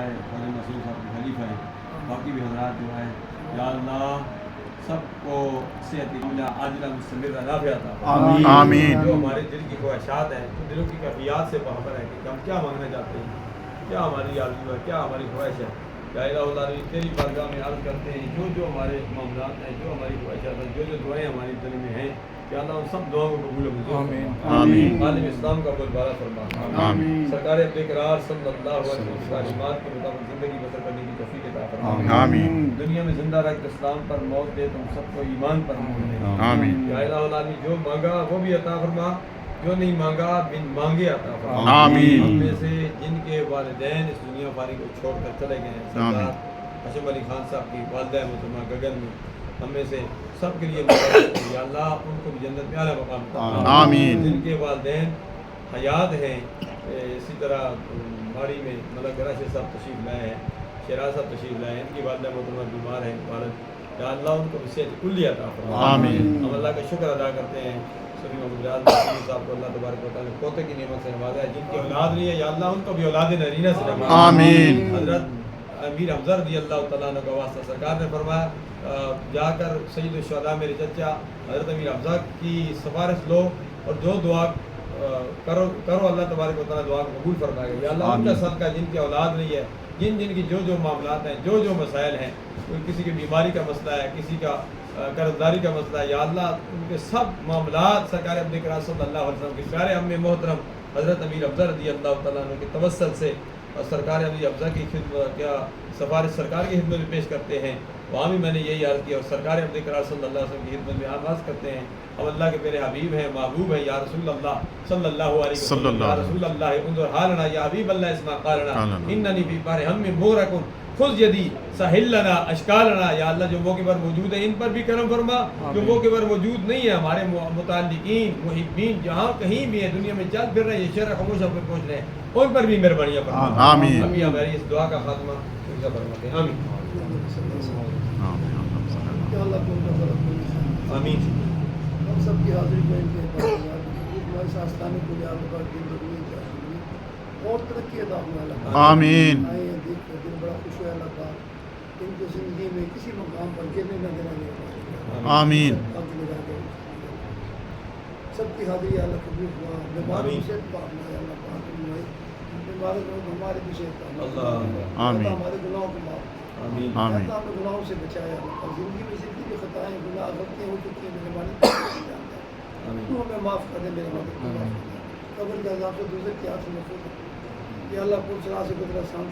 हमारे ख्वाजा मसूद साहब के खलीफा हैं, बाकी भी हजरात जो हैं, या अल्लाह सबको सेहत मिला आजिला मुस्तमिर नाफ़िया अता फरमा। आमीन। जो हमारे दिल की ख्वाहिशात हैं, तो दिलों की कैफियत से बाखबर है कि हम क्या मांगना चाहते हैं, क्या हमारी आरज़ू है, क्या हमारी ख्वाहिश है। या इलाही तेरी बारगाह में अर्ज़ करते हैं, जो जो हमारे मामलात हैं, जो हमारी ख्वाहिशात हैं, जो जो दुआएँ हमारी दिल में हैं, या अल्लाह उन सब दुआओं को कबूल मंजूर आमीन। आलम इस्लाम का बोलबाला फरमा। आमीन। सरकार बेकरार सल्लल्लाहु अलैहि वसल्लम की तालीमात के मुताबिक ज़िंदगी बसर करने की तौफीक अता फरमा। आमीन। दुनिया में जिंदा रख इस्लाम पर, मौत दे तुम सबको ईमान पर मोड़ दे। आमीन। या इलाही जो मांगा वो भी अता फरमा, जो नहीं मांगा बिन मांगे अता फरमा। आमीन। हम में से जिनके वालिदैन इस दुनिया फानी को छोड़कर चले गए हैं, सरदार हशम अली खान साहब की वालिदा मोहतरमा गगन में, हम में से सब के लिए या अल्लाह उनको भी जन्नत में आला मकाम अता फरमा। आमीन। जिनके वालिदैन हयात हैं, इसी तरह बाड़ी में मलक राशिद साहब तशरीफ़ लाए हैं, शेराज साहब तशरीफ़ लाए हैं, इनकी वालिदा मोहतरमा बीमार हैं वालिद, या अल्लाह उनको भी सेहत कुल्ली अता फरमा। आमीन। हम अल्लाह का शुक्र अदा करते हैं सभी मोहम्मद साहब को अल्लाह तबारक व तआला ने पोते की नेमत से नवाजा है। जिनकी औलाद नहीं है, या अल्लाह उनको भी औलाद नरीना से नवाजा। आमीन। हज़रत अमीर हमज़ा रज़ी अल्लाह तआला अन्हु का वास्ता सरकार ने फरमाया, जाकर सैयद शुहदा मेरे चचा हज़रत अमीर हमज़ा की सिफारिश लो और जो दुआ करो अल्लाह तबारक व तआला दुआ को कबूल फरमाएगा। या अल्लाह उनका सदका जिनकी औलाद नहीं है, जिनकी जो जो मामलात हैं, जो जो मसाइल हैं, कोई किसी की बीमारी का मसला है, किसी का कर्जदारी का मसला है, या अल्लाह उनके सब मामलात सरकार अपने करार सल्लल्लाहु अलैहि वसल्लम के प्यारे अम्मे मोहतरम हज़रत अमीर हमज़ा रज़ी अल्लाह तआला अन्हु के तवस्सुल से और सरकार अमीर हमज़ा की खिदमत क्या सिफारिश सरकार की खिदमत में पेश करते हैं। वहाँ भी मैंने यही अर्ज़ किया और सरकार अपने करार सल्लल्लाहु अलैहि वसल्लम की खिदमत में आगाज़ करते हैं। अब अल्लाह के मेरे हबीब हैं, महबूब हैं, या रसूल अल्लाह सल्लल्लाहु अलैहि वसल्लम, या रसूल अल्लाह उन्ज़ुर हालना या हबीब अल्लाह इस्मा क़ालना इन्ननी फी बार हम मुगरकुन खुद यदि सहिलना अशकालना। या अल्लाह जो मौके पर मौजूद है इन पर भी करम फरमा, जो मौके पर मौजूद नहीं है हमारे मुताल्लिकीन मुहिब्बीन जहाँ कहीं भी है दुनिया में चल फिर रहे हैं, शर खामोश पर पहुँच रहे हैं, उन पर भी मेहरबानियाँ फरमा। आमीन। अभी हमारी इस दुआ का खात्मा फरमाते हैं। आमीन आमीन। हम सब की हाजिरी में इनके हमारे सास्तानी को याद कर दिन और तरक्की अता फरमाए। आमीन। आए देख कर दिल बड़ा खुश हुआ अल्लाह का, इनको ज़िंदगी में किसी मकाम पर गिरने न देना। आमीन। सबकी हाजिरी अल्लाह कबूल हुआ। बीमारों से अल्लाह पाक बीमारों को हमारे पीछे आमीन। हमारे गुनाहों को माफ आमीन। आमीन। हमें गुनाहों से बचाया। और ज़िंदगी में जितनी भी खताएँ गुनाह गलतियाँ हो चुकी हैं मेहरबानी तू हमें माफ़ कर दे, मेहरबानी कब्र के अज़ाब से दूसरे की आँख से महफूज। या अल्लाह पुरसरा से गुजरा शांत